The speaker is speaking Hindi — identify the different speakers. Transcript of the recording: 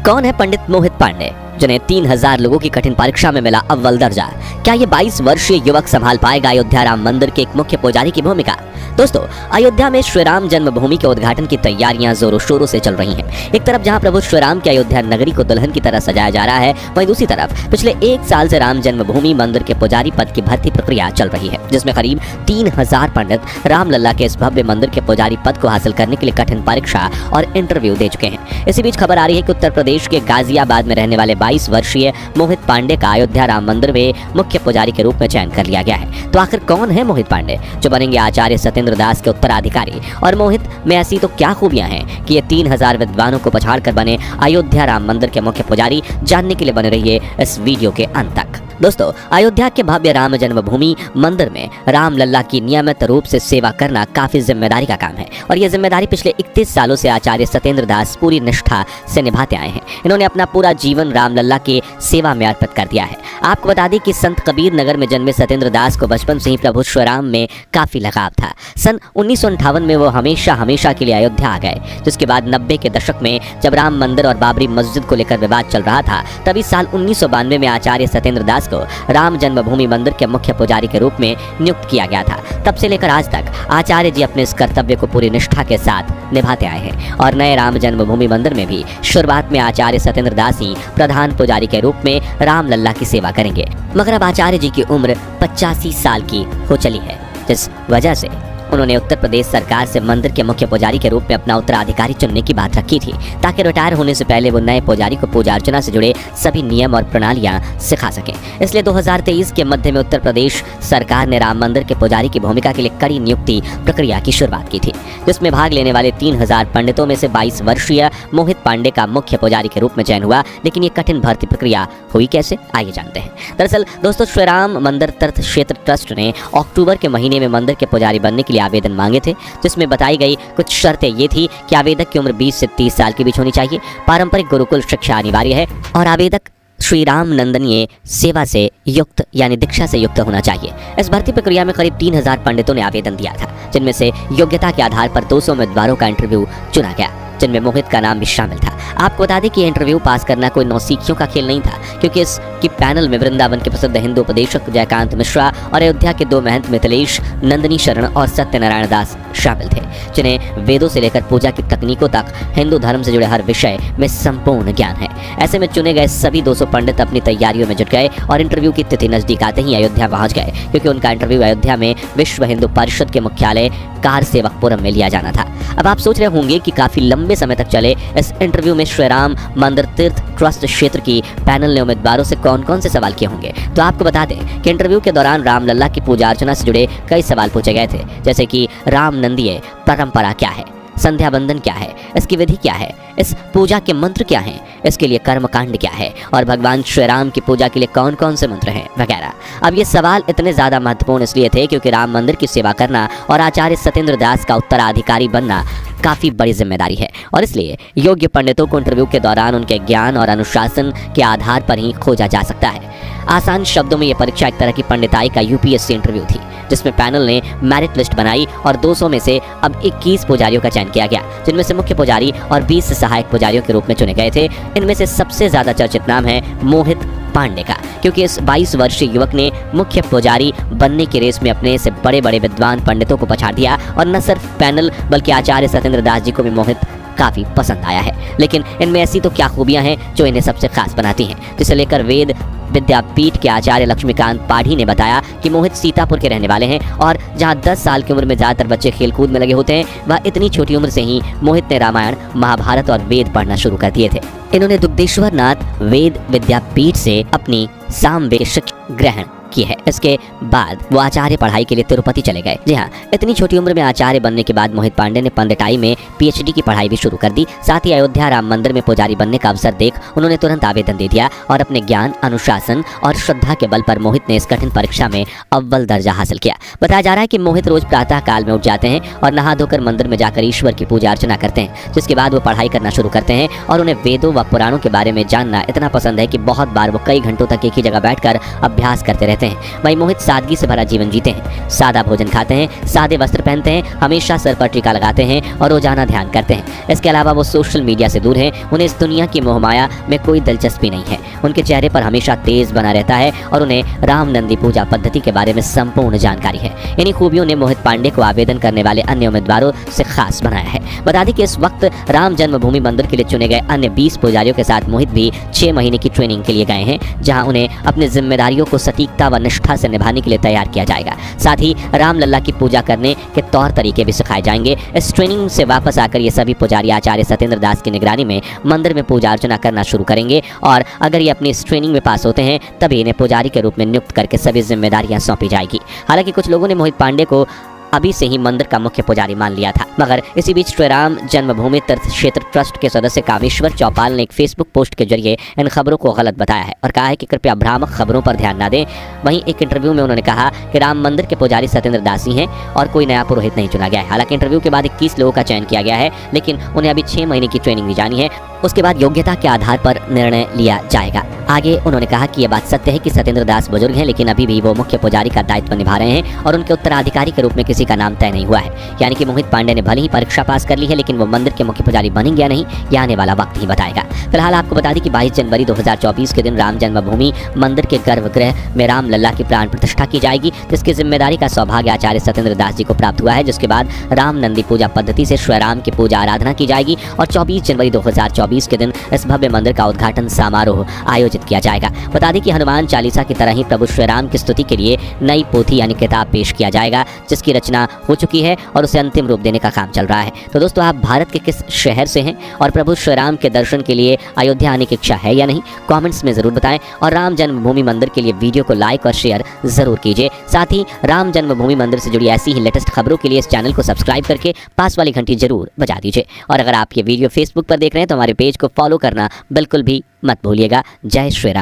Speaker 1: कौन है पंडित मोहित पांडे, जिन्हें 3000 लोगों की कठिन परीक्षा में मिला अव्वल दर्जा? क्या ये 22 वर्षीय युवक संभाल पाएगा अयोध्या राम मंदिर के एक मुख्य पुजारी की भूमिका? दोस्तों, अयोध्या में श्री राम जन्मभूमि के उद्घाटन की तैयारियां जोरों शोरों से चल रही हैं। एक तरफ जहां प्रभु श्री राम की अयोध्या नगरी को दुल्हन की तरह सजाया जा रहा है, वहीं दूसरी तरफ पिछले 1 साल से राम जन्मभूमि मंदिर के पुजारी पद की भर्ती प्रक्रिया चल रही है, जिसमें करीब 3000 पंडित रामलला के इस भव्य मंदिर के पुजारी पद को हासिल करने के लिए कठिन परीक्षा और इंटरव्यू दे चुके हैं। इसी बीच खबर आ रही है कि उत्तर प्रदेश के गाजियाबाद में रहने वाले 22 वर्षीय मोहित पांडे का अयोध्या राम मंदिर में मुख्य पुजारी के रूप में चयन कर लिया गया है। तो आखिर कौन है मोहित पांडे, जो बनेंगे आचार्य सत्येंद्र दास के उत्तराधिकारी? और मोहित में ऐसी तो क्या खूबियां हैं कि ये 3000 विद्वानों को पछाड़ कर बने अयोध्या राम मंदिर के मुख्य पुजारी? जानने के लिए बने रहिए इस वीडियो के अंत तक। दोस्तों, अयोध्या के भव्य राम जन्मभूमि मंदिर में रामलला की नियमित रूप से सेवा करना काफी जिम्मेदारी का काम है, और यह जिम्मेदारी पिछले 31 सालों से आचार्य सत्येंद्र दास पूरी निष्ठा से निभाते आए हैं। इन्होंने अपना पूरा जीवन रामलला के सेवा में अर्पित कर दिया है। आपको बता दें कि संत कबीर नगर में जन्मे सत्येंद्र दास को बचपन से ही प्रभु श्री राम में काफी लगाव था। सन 1958 में वो हमेशा के लिए अयोध्या आ गए, जिसके बाद 90 के दशक में जब राम मंदिर और बाबरी मस्जिद को लेकर विवाद चल रहा था, तभी साल 1992 में आचार्य सत्येंद्र दास को राम जन्मभूमि मंदिर के मुख्य पुजारी के रूप में नियुक्त किया गया था। तब से लेकर आज तक आचार्य जी अपने इस कर्तव्य को पूरी निष्ठा के साथ निभाते आए हैं, और नए राम जन्मभूमि मंदिर में भी शुरुआत में आचार्य सत्येंद्र दास ही प्रधान पुजारी के रूप में रामलला की सेवा करेंगे। मगर अब आचार्य जी की उम्र 85 साल की हो चली है, जिस वजह से उन्होंने उत्तर प्रदेश सरकार से मंदिर के मुख्य पुजारी के रूप में अपना उत्तराधिकारी चुनने की बात रखी थी, ताकि रिटायर होने से पहले वो नए पुजारी को पूजा अर्चना से जुड़े सभी नियम और प्रणालियां सिखा सकें। इसलिए 2023 के मध्य में उत्तर प्रदेश सरकार ने राम मंदिर के पुजारी की भूमिका के लिए कड़ी नियुक्ति प्रक्रिया की शुरुआत की थी, जिसमें भाग लेने वाले 3000 पंडितों में से 22 वर्षीय मोहित पांडे का मुख्य पुजारी के रूप में चयन हुआ। लेकिन ये कठिन भर्ती प्रक्रिया हुई कैसे, आइए जानते हैं। दरअसल दोस्तों, श्री राम मंदिर तीर्थ क्षेत्र ट्रस्ट ने अक्टूबर के महीने में मंदिर के पुजारी बनने के लिए आवेदन मांगे थे, जिसमें बताई गई कुछ शर्तें ये थी कि आवेदक की उम्र 20 से 30 साल के बीच होनी चाहिए, पारंपरिक गुरुकुल शिक्षा अनिवार्य है, और आवेदक श्री राम नंदनीय सेवा से युक्त यानी दीक्षा से युक्त होना चाहिए। इस भर्ती प्रक्रिया में करीब 3000 पंडितों ने आवेदन दिया था, जिनमें से योग्यता के आधार पर 200 उम्मीदवारों का इंटरव्यू चुना गया, जिनमें मोहित का नाम भी शामिल था। आपको बता दें कि इंटरव्यू पास करना कोई नौसिखियों का खेल नहीं था, क्योंकि इसकी पैनल में वृंदावन के प्रसिद्ध हिंदू उपदेशक जयकांत मिश्रा और अयोध्या के 2 महंत मिथिलेश नंदनी शरण और सत्यनारायण दास शामिल थे, जिन्हें वेदों से लेकर पूजा की तकनीकों तक हिंदू धर्म से जुड़े हर विषय में संपूर्ण ज्ञान है। ऐसे में चुने गए सभी 200 पंडित अपनी तैयारियों में जुट गए और इंटरव्यू की तिथि नजदीक आते ही अयोध्या पहुंच गए, क्योंकि उनका इंटरव्यू अयोध्या में विश्व हिंदू परिषद के मुख्यालय कार सेवकपुरम में लिया जाना था। अब आप सोच रहे होंगे कि काफी लंबे समय तक चले इस इंटरव्यू में श्री राम मंदिर तीर्थ ट्रस्ट क्षेत्र की पैनल ने उम्मीदवारों से कौन-कौन से सवाल किए होंगे। तो आपको बता दें कि इंटरव्यू के दौरान रामलला की पूजा अर्चना से जुड़े कई सवाल पूछे गए थे, जैसे कि राम नंदीय परंपरा क्या है, संध्या बंदन क्या है, इसकी विधि क्या है, इस पूजा के मंत्र क्या हैं, इसके लिए कर्मकांड क्या है, और भगवान श्री राम की पूजा के लिए कौन कौन से मंत्र हैं वगैरह। अब ये सवाल इतने ज़्यादा महत्वपूर्ण इसलिए थे क्योंकि राम मंदिर की सेवा करना और आचार्य सत्येंद्र दास का उत्तराधिकारी बनना काफ़ी बड़ी जिम्मेदारी है, और इसलिए योग्य पंडितों को इंटरव्यू के दौरान उनके ज्ञान और अनुशासन के आधार पर ही खोजा जा सकता है। आसान शब्दों में यह परीक्षा एक तरह की पंडिताई का यूपीएससी इंटरव्यू थी, जिसमें पैनल ने मेरिट लिस्ट बनाई और 200 में से अब 21 पुजारियों का चयन किया गया, जिनमें से मुख्य पुजारी और 20 सहायक पुजारियों के रूप में चुने गए थे। इनमें से सबसे ज़्यादा चर्चित नाम है मोहित पांडे का, क्योंकि इस 22 वर्षीय युवक ने मुख्य पुजारी बनने की रेस में अपने से बड़े बड़े विद्वान पंडितों को पछाड़ दिया, और न सिर्फ पैनल बल्कि आचार्य सत्येंद्र दास जी को भी मोहित काफ़ी पसंद आया है। लेकिन इनमें ऐसी तो क्या खूबियां हैं जो इन्हें सबसे खास बनाती हैं, जिसे लेकर वेद विद्यापीठ के आचार्य लक्ष्मीकांत पाढ़ी ने बताया कि मोहित सीतापुर के रहने वाले हैं, और जहां 10 साल की उम्र में ज़्यादातर बच्चे खेलकूद में लगे होते हैं, वह इतनी छोटी उम्र से ही मोहित ने रामायण, महाभारत और वेद पढ़ना शुरू कर दिए थे। इन्होंने दुग्धेश्वर नाथ वेद विद्यापीठ से अपनी सामवेद शिक्षा ग्रहण की है। इसके बाद वो आचार्य पढ़ाई के लिए तिरुपति चले गए। जी हाँ, इतनी छोटी उम्र में आचार्य बनने के बाद मोहित पांडे ने पंडिताई में पीएचडी की पढ़ाई भी शुरू कर दी। साथ ही अयोध्या राम मंदिर में पुजारी बनने का अवसर देख उन्होंने तुरंत आवेदन दे दिया, और अपने ज्ञान, अनुशासन और श्रद्धा के बल पर मोहित ने इस कठिन परीक्षा में अव्वल दर्जा हासिल किया। बताया जा रहा है कि मोहित रोज प्रातः काल में उठ जाते हैं और नहा धोकर मंदिर में जाकर ईश्वर की पूजा अर्चना करते हैं, जिसके बाद वो पढ़ाई करना शुरू करते हैं, और उन्हें वेदों व पुराणों के बारे में जानना इतना पसंद है कि बहुत बार वो कई घंटों तक एक ही जगह बैठकर अभ्यास करते रहते हैं। हैं। वहीं मोहित सादगी से भरा जीवन जीते हैं, सादा भोजन खाते हैं, सादे वस्त्र पहनते हैं, हमेशा सर पर टीका लगाते हैं और रोजाना ध्यान करते हैं। इसके अलावा वो सोशल मीडिया से दूर हैं, उन्हें इस दुनिया की मोहमाया में कोई दिलचस्पी नहीं है। उनके चेहरे पर हमेशा तेज बना रहता है और उन्हें राम नंदी पूजा पद्धति के बारे में संपूर्ण जानकारी है। इन्हीं खूबियों ने मोहित पांडे को आवेदन करने वाले अन्य उम्मीदवारों से खास बनाया है। बता दें कि इस वक्त राम जन्मभूमि मंदिर के लिए चुने गए अन्य 20 पुजारियों के साथ मोहित भी 6 महीने की ट्रेनिंग के लिए गए हैं, जहां उन्हें अपनी जिम्मेदारियों को सटीकता व निष्ठा से निभाने के लिए तैयार किया जाएगा। साथ ही रामलला की पूजा करने के तौर तरीके भी सिखाए जाएंगे। इस ट्रेनिंग से वापस आकर ये सभी पुजारी आचार्य सत्येंद्र दास की निगरानी में मंदिर में पूजा अर्चना करना शुरू करेंगे और अगर ये अपनी इस ट्रेनिंग में पास होते हैं तभी इन्हें पुजारी के रूप में नियुक्त करके सभी जिम्मेदारियां सौंपी जाएगी। हालांकि कुछ लोगों ने मोहित पांडे को अभी से ही मंदिर का मुख्य पुजारी मान लिया था, मगर इसी बीच श्री राम जन्मभूमि तीर्थ क्षेत्र ट्रस्ट के सदस्य कामेश्वर चौपाल ने एक फेसबुक पोस्ट के जरिए इन खबरों को गलत बताया है और कहा है कि कृपया भ्रामक खबरों पर ध्यान न दें। वहीं एक इंटरव्यू में उन्होंने कहा कि राम मंदिर के पुजारी सत्येंद्र दास ही हैं और कोई नया पुरोहित नहीं चुना गया है। हालांकि इंटरव्यू के बाद 21 लोगों का चयन किया गया है, लेकिन उन्हें अभी 6 महीने की ट्रेनिंग दी जानी है। उसके बाद योग्यता के आधार पर निर्णय लिया जाएगा। आगे उन्होंने कहा कि यह बात सत्य है कि सत्येंद्र दास बुजुर्ग हैं, लेकिन अभी भी वो मुख्य पुजारी का दायित्व निभा रहे हैं और उनके उत्तराधिकारी के रूप में किसी का नाम तय नहीं हुआ है। यानी कि मोहित पांडे ने भले ही परीक्षा पास कर ली है, लेकिन वो मंदिर के मुख्य पुजारी बनेंगे या नहीं, यह आने वाला वक्त ही बताएगा। फिलहाल आपको बता दें कि 22 जनवरी 2024 के दिन राम जन्मभूमि मंदिर के गर्भगृह में रामलला की प्राण प्रतिष्ठा की जाएगी, जिसकी जिम्मेदारी का सौभाग्य आचार्य सत्येंद्र दास जी को प्राप्त हुआ है। जिसके बाद राम नंदी पूजा पद्धति से श्री राम की पूजा आराधना की जाएगी और 24 जनवरी 2024 के दिन इस भव्य मंदिर का उद्घाटन समारोह आयोजित किया जाएगा। बता दें कि हनुमान चालीसा की तरह ही प्रभु श्री राम की स्तुति के लिए नई पोथी यानी किताब पेश किया जाएगा, जिसकी रचना हो चुकी है और उसे अंतिम रूप देने का काम चल रहा है। तो दोस्तों, आप भारत के किस शहर से हैं और प्रभु श्री राम के दर्शन के लिए अयोध्या आने की इच्छा है या नहीं, कमेंट्स में जरूर बताएं और राम जन्मभूमि मंदिर के लिए वीडियो को लाइक और शेयर जरूर कीजिए। साथ ही राम जन्मभूमि मंदिर से जुड़ी ऐसी ही लेटेस्ट खबरों के लिए इस चैनल को सब्सक्राइब करके पास वाली घंटी जरूर बजा दीजिए। और अगर आप ये वीडियो फेसबुक पर देख रहे हैं तो हमारे पेज को फॉलो करना बिल्कुल भी मत भूलिएगा। जय श्री राम।